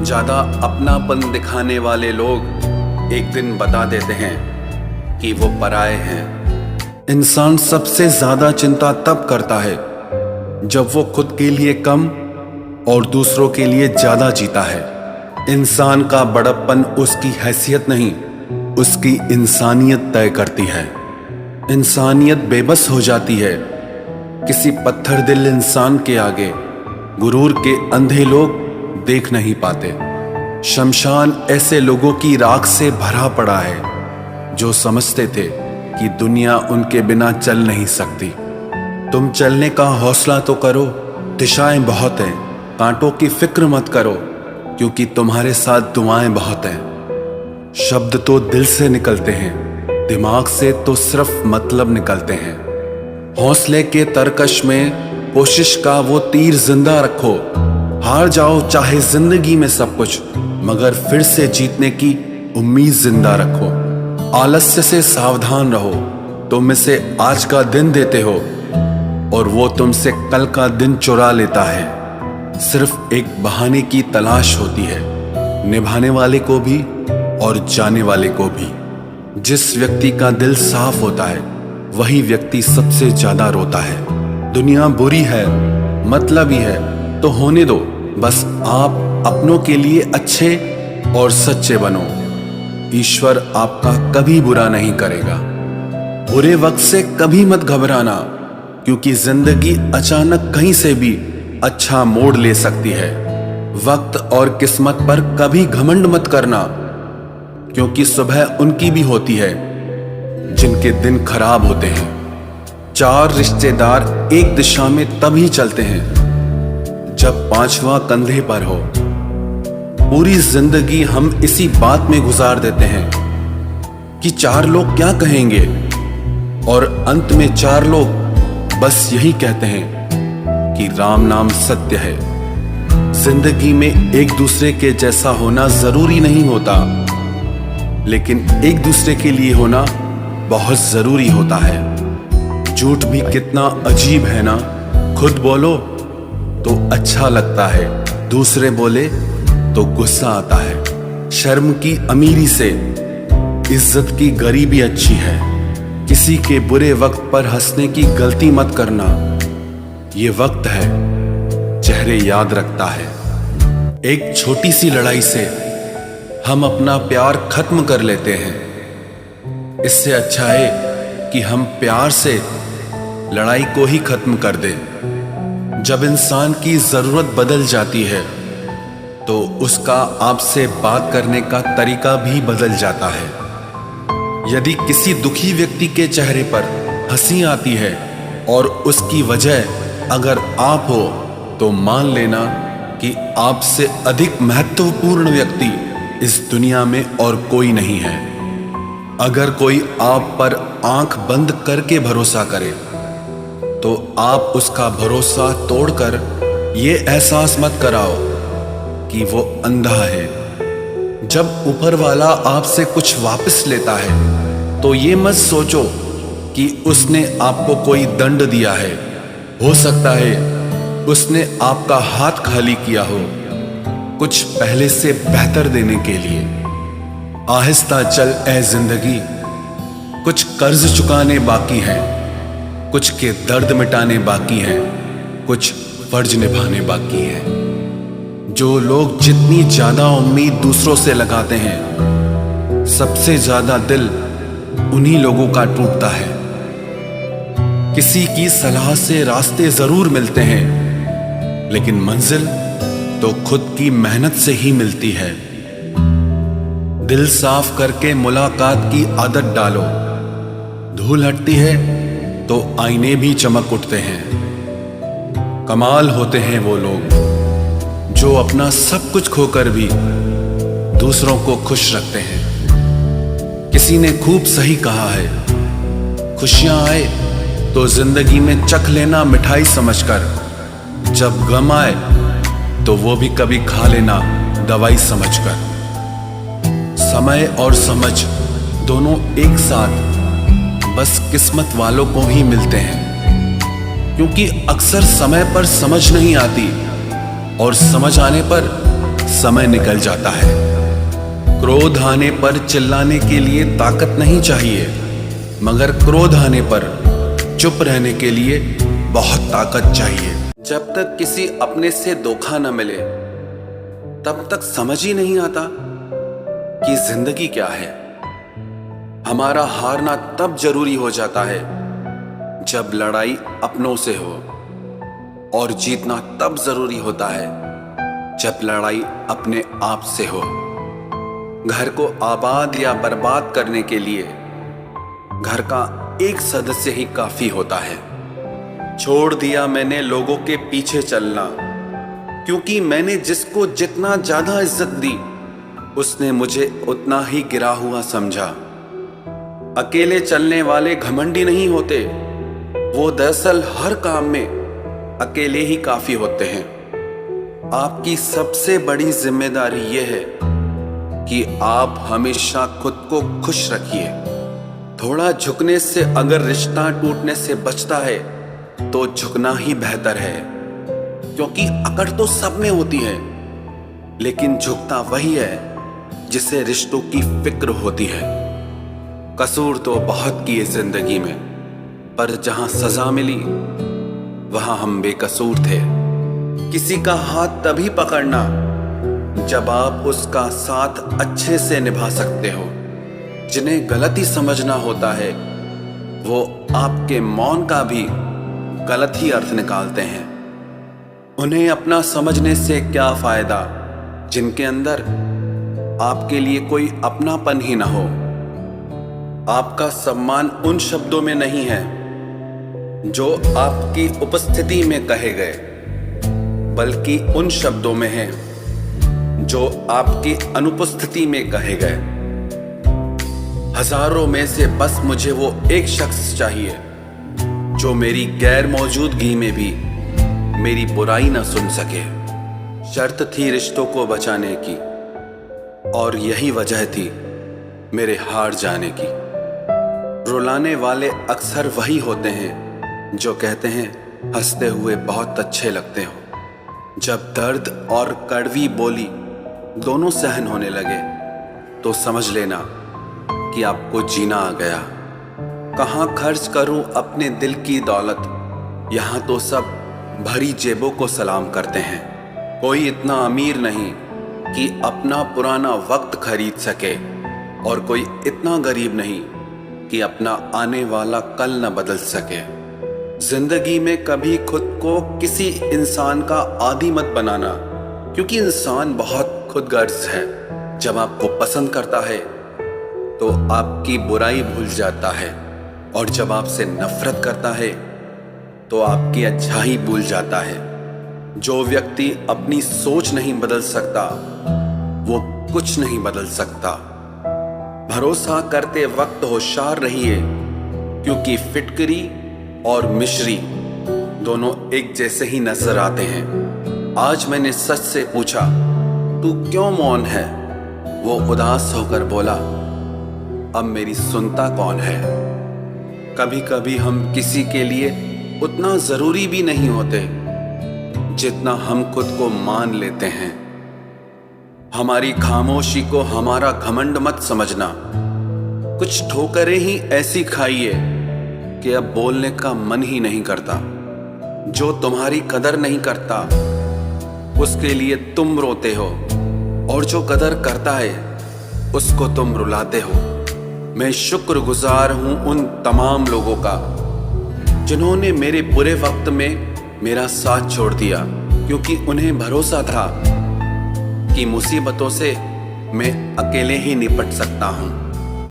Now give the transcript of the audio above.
ज्यादा अपनापन दिखाने वाले लोग एक दिन बता देते हैं कि वो पराये हैं। इंसान सबसे ज्यादा चिंता तब करता है जब वो खुद के लिए कम और दूसरों के लिए ज्यादा जीता है। इंसान का बड़प्पन उसकी हैसियत नहीं, उसकी इंसानियत तय करती है। इंसानियत बेबस हो जाती है किसी पत्थर दिल इंसान के आगे। गुरूर के अंधे लोग देख नहीं पाते। शमशान ऐसे लोगों की राख से भरा पड़ा है जो समझते थे कि दुनिया उनके बिना चल नहीं सकती। तुम चलने का हौसला तो करो, दिशाएं बहुत हैं। कांटों की फिक्र मत करो क्योंकि तुम्हारे साथ दुआएं बहुत हैं। शब्द तो दिल से निकलते हैं, दिमाग से तो सिर्फ मतलब निकलते हैं। हौसले के तरकश में कोशिश का वो तीर जिंदा रखो। हार जाओ चाहे जिंदगी में सब कुछ, मगर फिर से जीतने की उम्मीद जिंदा रखो। आलस्य से सावधान रहो। तुम इसे आज का दिन देते हो और वो तुमसे कल का दिन चुरा लेता है। सिर्फ एक बहाने की तलाश होती है, निभाने वाले को भी और जाने वाले को भी। जिस व्यक्ति का दिल साफ होता है वही व्यक्ति सबसे ज्यादा रोता है। दुनिया बुरी है, मतलबी है तो होने दो, बस आप अपनों के लिए अच्छे और सच्चे बनो। ईश्वर आपका कभी बुरा नहीं करेगा। बुरे वक्त से कभी मत घबराना क्योंकि जिंदगी अचानक कहीं से भी अच्छा मोड़ ले सकती है। वक्त और किस्मत पर कभी घमंड मत करना क्योंकि सुबह उनकी भी होती है जिनके दिन खराब होते हैं। चार रिश्तेदार एक दिशा में तभी चलते हैं जब पांचवा कंधे पर हो। पूरी जिंदगी हम इसी बात में गुजार देते हैं कि चार लोग क्या कहेंगे, और अंत में चार लोग बस यही कहते हैं कि राम नाम सत्य है। जिंदगी में एक दूसरे के जैसा होना जरूरी नहीं होता, लेकिन एक दूसरे के लिए होना बहुत जरूरी होता है। झूठ भी कितना अजीब है ना। खुद बोलो तो अच्छा लगता है, दूसरे बोले तो गुस्सा आता है। शर्म की अमीरी से इज्जत की गरीबी अच्छी है। किसी के बुरे वक्त पर हंसने की गलती मत करना। ये वक्त है, चेहरे याद रखता है। एक छोटी सी लड़ाई से हम अपना प्यार खत्म कर लेते हैं। इससे अच्छा है कि हम प्यार से लड़ाई को ही खत्म कर दें। जब इंसान की जरूरत बदल जाती है तो उसका आपसे बात करने का तरीका भी बदल जाता है। यदि किसी दुखी व्यक्ति के चेहरे पर हंसी आती है और उसकी वजह अगर आप हो तो मान लेना कि आपसे अधिक महत्वपूर्ण व्यक्ति इस दुनिया में और कोई नहीं है। अगर कोई आप पर आंख बंद करके भरोसा करे तो आप उसका भरोसा तोड़कर ये एहसास मत कराओ कि वो अंधा है। जब ऊपर वाला आपसे कुछ वापस लेता है तो ये मत सोचो कि उसने आपको कोई दंड दिया है। हो सकता है उसने आपका हाथ खाली किया हो कुछ पहले से बेहतर देने के लिए। आहिस्ता चल ए जिंदगी, कुछ कर्ज चुकाने बाकी है, कुछ के दर्द मिटाने बाकी हैं, कुछ फर्ज निभाने बाकी हैं। जो लोग जितनी ज्यादा उम्मीद दूसरों से लगाते हैं, सबसे ज्यादा दिल उन्हीं लोगों का टूटता है। किसी की सलाह से रास्ते जरूर मिलते हैं, लेकिन मंजिल तो खुद की मेहनत से ही मिलती है। दिल साफ करके मुलाकात की आदत डालो। धूल हटती है तो आईने भी चमक उठते हैं। कमाल होते हैं वो लोग जो अपना सब कुछ खोकर भी दूसरों को खुश रखते हैं। किसी ने खूब सही कहा है, खुशियां आए तो जिंदगी में चख लेना मिठाई समझकर, जब गम आए तो वो भी कभी खा लेना दवाई समझकर। समय और समझ दोनों एक साथ बस किस्मत वालों को ही मिलते हैं, क्योंकि अक्सर समय पर समझ नहीं आती और समझ आने पर समय निकल जाता है। क्रोध आने पर चिल्लाने के लिए ताकत नहीं चाहिए, मगर क्रोध आने पर चुप रहने के लिए बहुत ताकत चाहिए। जब तक किसी अपने से धोखा न मिले तब तक समझ ही नहीं आता कि जिंदगी क्या है। हमारा हारना तब जरूरी हो जाता है जब लड़ाई अपनों से हो, और जीतना तब जरूरी होता है जब लड़ाई अपने आप से हो। घर को आबाद या बर्बाद करने के लिए घर का एक सदस्य ही काफी होता है। छोड़ दिया मैंने लोगों के पीछे चलना, क्योंकि मैंने जिसको जितना ज्यादा इज्जत दी उसने मुझे उतना ही गिरा हुआ समझा। अकेले चलने वाले घमंडी नहीं होते, वो दरअसल हर काम में अकेले ही काफी होते हैं। आपकी सबसे बड़ी जिम्मेदारी यह है कि आप हमेशा खुद को खुश रखिए। थोड़ा झुकने से अगर रिश्ता टूटने से बचता है तो झुकना ही बेहतर है, क्योंकि अकड़ तो सब में होती है, लेकिन झुकता वही है जिसे रिश्तों की फिक्र होती है। कसूर तो बहुत किए जिंदगी में, पर जहां सजा मिली वहां हम बेकसूर थे। किसी का हाथ तभी पकड़ना जब आप उसका साथ अच्छे से निभा सकते हो। जिन्हें गलती समझना होता है वो आपके मौन का भी गलत ही अर्थ निकालते हैं। उन्हें अपना समझने से क्या फायदा जिनके अंदर आपके लिए कोई अपनापन ही ना हो। आपका सम्मान उन शब्दों में नहीं है जो आपकी उपस्थिति में कहे गए, बल्कि उन शब्दों में है जो आपकी अनुपस्थिति में कहे गए। हजारों में से बस मुझे वो एक शख्स चाहिए जो मेरी गैर मौजूदगी में भी मेरी बुराई ना सुन सके। शर्त थी रिश्तों को बचाने की, और यही वजह थी मेरे हार जाने की। रुलाने वाले अक्सर वही होते हैं जो कहते हैं हंसते हुए बहुत अच्छे लगते हो। जब दर्द और कड़वी बोली दोनों सहन होने लगे तो समझ लेना कि आपको जीना आ गया। कहाँ खर्च करूं अपने दिल की दौलत, यहाँ तो सब भरी जेबों को सलाम करते हैं। कोई इतना अमीर नहीं कि अपना पुराना वक्त खरीद सके, और कोई इतना गरीब नहीं कि अपना आने वाला कल न बदल सके। जिंदगी में कभी खुद को किसी इंसान का आदी मत बनाना, क्योंकि इंसान बहुत खुदगर्ज है। जब आपको पसंद करता है तो आपकी बुराई भूल जाता है, और जब आपसे नफरत करता है तो आपकी अच्छाई भूल जाता है। जो व्यक्ति अपनी सोच नहीं बदल सकता वो कुछ नहीं बदल सकता। भरोसा करते वक्त होशियार रहिए, क्योंकि फिटकरी और मिश्री दोनों एक जैसे ही नजर आते हैं। आज मैंने सच से पूछा तू क्यों मौन है? वो उदास होकर बोला अब मेरी सुनता कौन है? कभी कभी हम किसी के लिए उतना जरूरी भी नहीं होते जितना हम खुद को मान लेते हैं। हमारी खामोशी को हमारा घमंड मत समझना। कुछ ठोकरें ही ऐसी खाइए कि अब बोलने का मन ही नहीं करता। जो तुम्हारी कदर नहीं करता उसके लिए तुम रोते हो, और जो कदर करता है उसको तुम रुलाते हो। मैं शुक्रगुजार हूं उन तमाम लोगों का जिन्होंने मेरे बुरे वक्त में मेरा साथ छोड़ दिया, क्योंकि उन्हें भरोसा था कि मुसीबतों से मैं अकेले ही निपट सकता हूं।